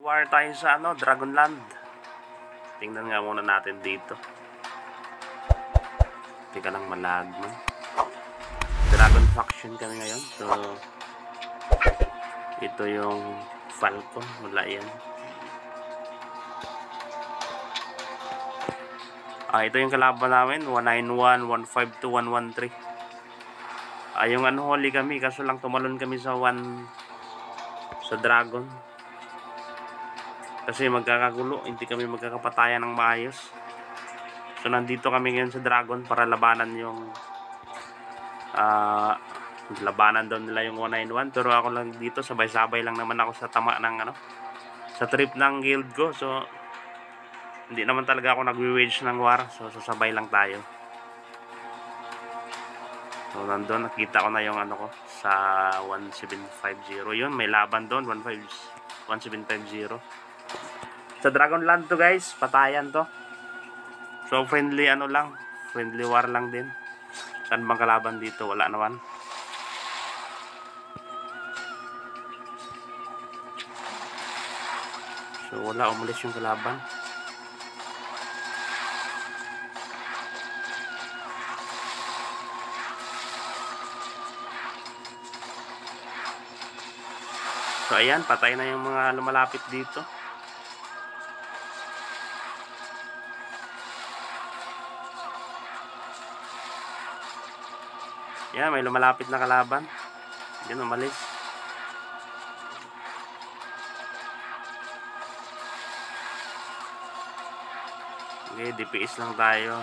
War tayo sa Dragonland. Tingnan nga muna natin dito. Teka lang, malag man. Dragon faction kami ngayon. So ito yung Falcon. Wala yan. Ito yung kalaban namin. 191, 152, 113. Yung unholy kami. Kaso lang tumalon kami sa Dragon. Kasi magkakagulo. Hindi kami magkakapatayan ng maayos. So nandito kami ngayon sa Dragon para labanan yung labanan doon nila yung 191. Pero ako lang dito, sabay-sabay lang naman ako sa tama ng sa trip ng guild ko. So hindi naman talaga ako nagwi-wage ng war. So sasabay lang tayo. So nandun, nakita ko na yung ko sa 1750. Yun, may laban doon, 1750. Sa Dragonland to guys, patayan to. So friendly lang, friendly war lang din. Saan bang kalaban dito? Wala naman. So wala, umalis yung kalaban. So ayan, patay na yung mga lumalapit dito. Yan, may lumalapit na kalaban. Yan, umalis. Okay, DPS lang tayo.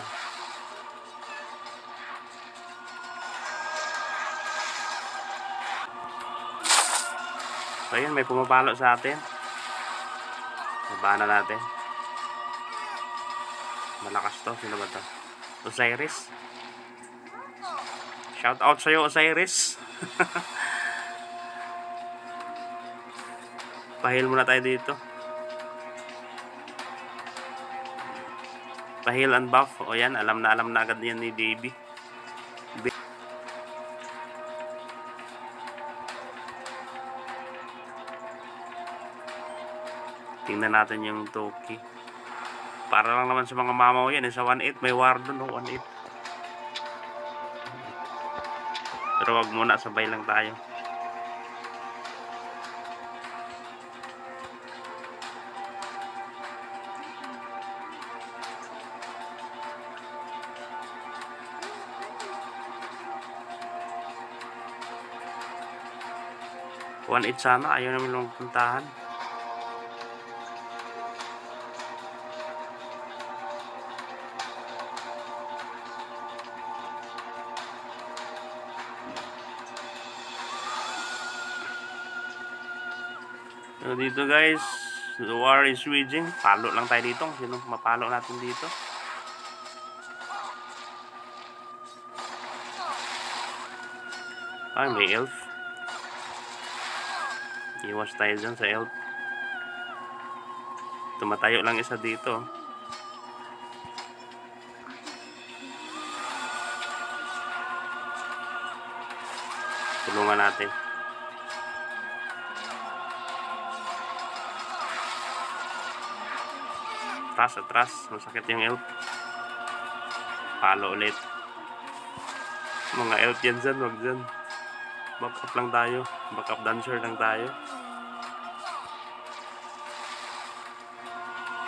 So ayan, may pumapalo sa atin. Labanan natin. Malakas to. Sino ba to? Osiris. Shout out sa'yo, Osiris. Pahil muna tayo dito. Pahil and buff. O yan, alam na agad yan ni Davey. Tingnan natin yung Toki. Para lang naman sa mga mamaw yan. Sa 1-8 may war doon. 1-8. Pero wag muna, sabay lang tayo. One it sana, ayaw namin lang puntahan. So dito guys, the war is raging. Palo lang tayo dito. Sino mapalo natin dito? May elf. Iwas tayo dyan sa elf. Tumatayo lang isa dito. Tulungan natin. Atras, masakit yung elf. Palo ulit. Mga elf yan dyan, wag dyan. Back up lang tayo. Back up dancer lang tayo.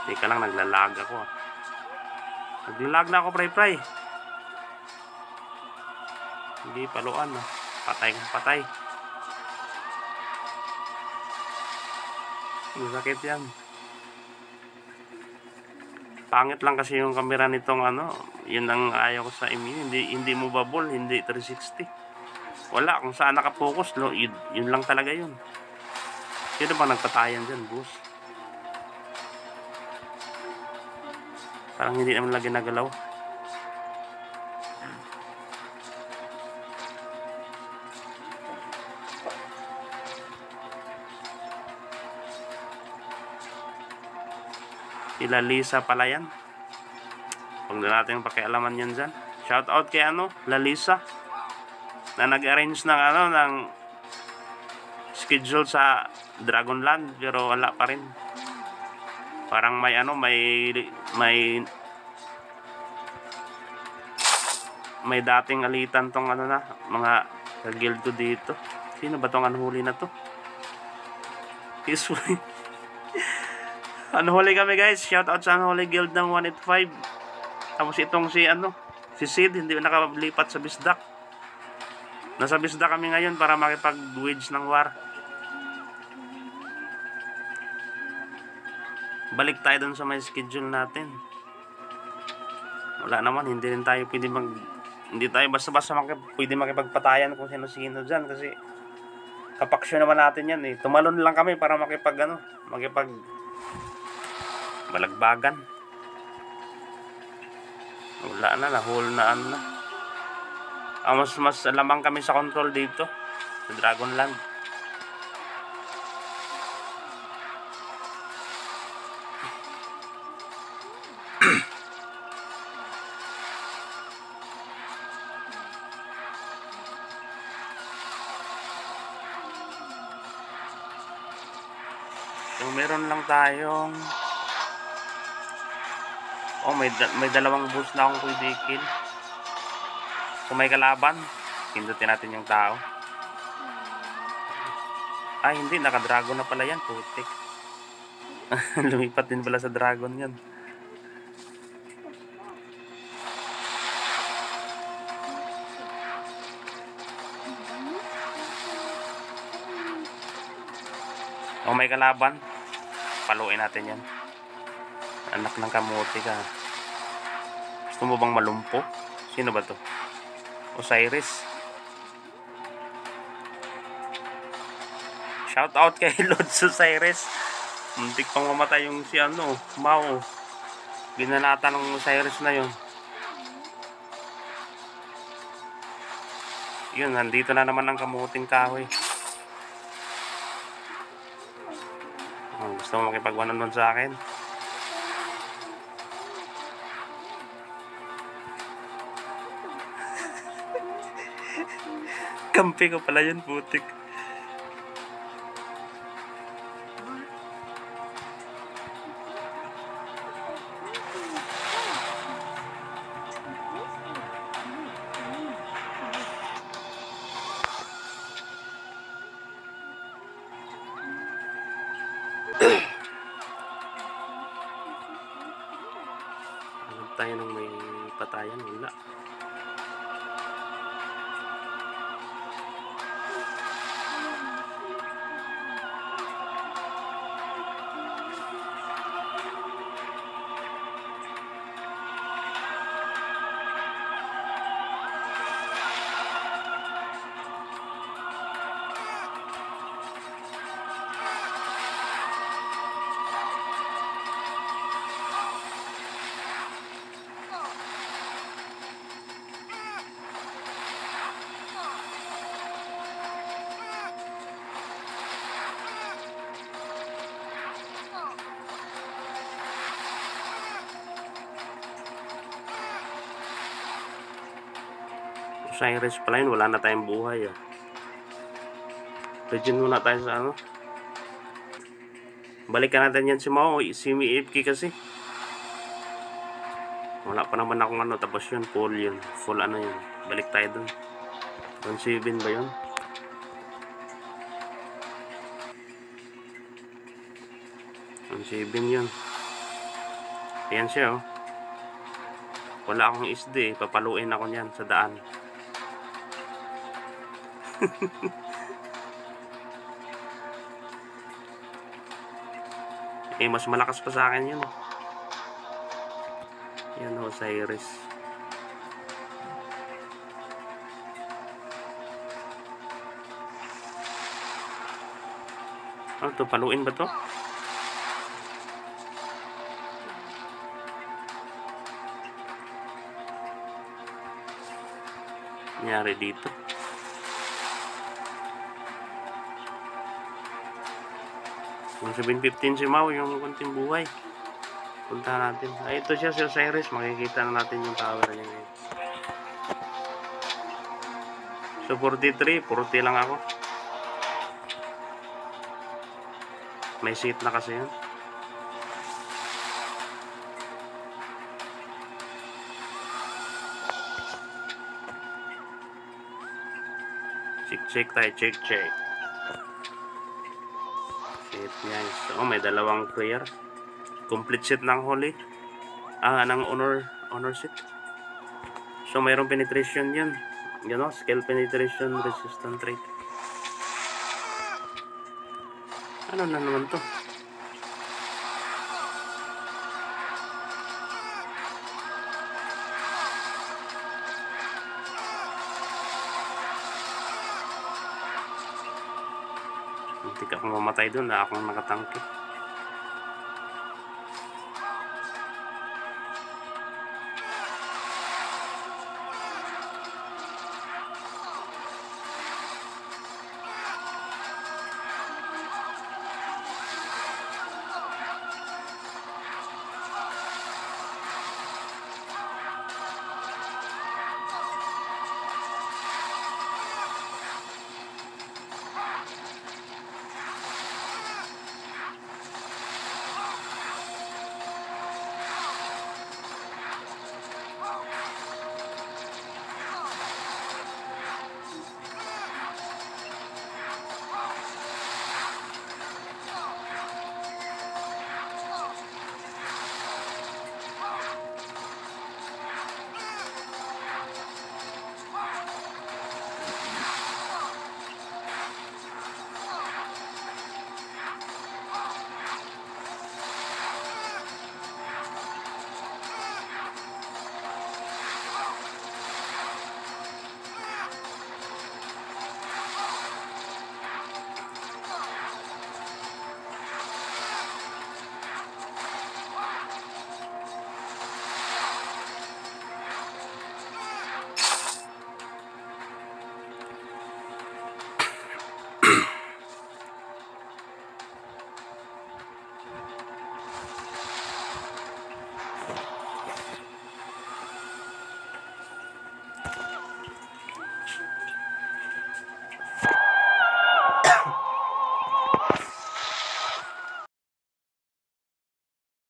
Teka lang, naglalag ako. Naglalag na ako, pray. Hindi, paluan. Patay. Masakit yan. Pangit lang kasi yung camera nitong yun ang ayaw ko sa imin. Hindi movable, hindi 360. Wala, kung saan nakapokus, yun lang talaga yun. Sino ba nagpatayan dyan, boss? Parang hindi naman lagi nagalaw. Sila Lisa pala yan. Huwag na natin pakialaman yan dyan. Shout out kay Lalisa na nag-arrange ng schedule sa Dragonland pero wala pa rin. Parang may ano, may dating alitan tong ano na, mga ka-guild ko dito. Sino ba tong anhuli na to? Peacefully. Anhuli kami guys. Shout out sa Anhuli Guild ng 185. Tapos itong si Sid, hindi nakalipat sa Bisdak. Nasa Bisdak kami ngayon para makipag-wage ng war. Balik tayo dun sa may schedule natin. Wala naman, hindi tayo basta-basta pwede makipagpatayan kung sino-sino dyan kasi kapaksyon naman natin yan eh. Tumalon lang kami para makipag balagbagan. Wala na, nahul na ano na. Mas lamang kami sa control dito sa Dragonland. So meron lang tayong may dalawang boost na akong pwede kill. So may kalaban, pindutin natin yung tao. Ay hindi, naka-dragon na pala yan, putik. Lumipat din pala sa dragon yan. O may kalaban, paluin natin yan. Anak ng kamote ka. Gusto mo bang malumpo? Sino ba to? Osiris. Shout out kay Lord Osiris. Muntik pang mamatay yung si Mao. Ginanata ng Osiris na yun. Yun, nandito na naman ang kamuting kahoy. Gusto mo makipag-one-on-one sa akin? Kampi ko pala yun, putik. Tayo nang may patayan, wala. Osiris pala yun, wala na tayong buhay Legend muna tayo sa balikan natin yan si Mao, si AFK kasi wala pa naman akong tapos yun, full yun, balik tayo dun. 1-7 ba yun? Yun. Ayan siya wala akong SD, papaluin ako niyan sa daan. Mas malakas pa sa akin yun. Yan Osiris. To paluin ba to? Nangyari dito. Yung 715 si Mao, yung konting buhay. Punta natin. Ay, ito siya si Osiris. Makikita na natin yung tower niya ngayon. So 43, 40 lang ako. May seat na kasi yun. Check tayo, check. Set niya. So, may dalawang player. Complete set ng huli. Ng honor set. So, mayroong penetration yun. Yan o, skill penetration, resistant rate. Ano na naman to? Hindi ka akong mamatay doon na akong nakatangke.